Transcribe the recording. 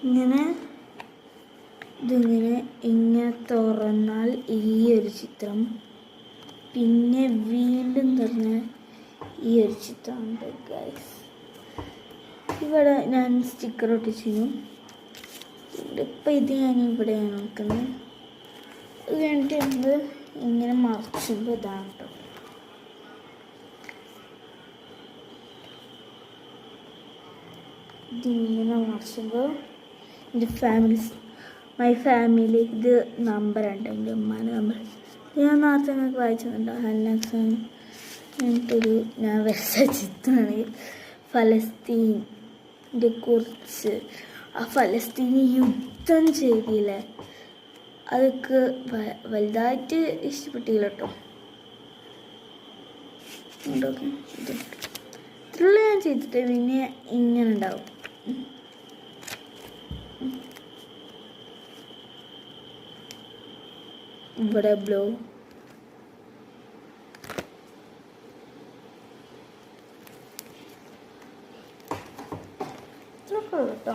ഇങ്ങനെ ഇങ്ങനെ തുറന്നാൽ ഈ ഒരു ചിത്രം, പിന്നെ വീണ്ടും തുറന്നാൽ ഈ ഒരു ചിത്രമുണ്ട് ഗൈസ്. ഇവിടെ ഞാൻ സ്റ്റിക്കർ ഒട്ടിച്ചിരുന്നു. ഇപ്പം ഇത് ഞാൻ ഇവിടെയാണ് നോക്കുന്നത്. ഇത് കഴിഞ്ഞിട്ട് ഇങ്ങനെ മറിച്ചുമ്പോൾ ഇതാണ് കേട്ടോ. ഇതിങ്ങനെ മറിച്ചുമ്പോൾ എൻ്റെ മൈ ഫാമിലി, ഇത് നമ്പറുണ്ട്, എൻ്റെ ഉമ്മാൻ്റെ നമ്പർ. ഞാൻ നേരത്തെ നിങ്ങൾക്ക് വായിച്ചിട്ടുണ്ടോ? ഞാൻ വരച്ച ചിത്രമാണ് ഫലസ്തീൻ്റെ കുറിച്ച്. ആ ഫലസ്തീനി യുദ്ധം ചെയ്തില്ലേ, അതൊക്കെ വലുതായിട്ട് ഇഷ്ടപ്പെട്ടില്ല കേട്ടോ. ഇത്രയുള്ള ഞാൻ ചെയ്തിട്ട് പിന്നെ ഇങ്ങനെ ഉണ്ടാവും. ഇവിടെ ബ്ലൂ, ഇത്രയൊക്കെ കേട്ടോ.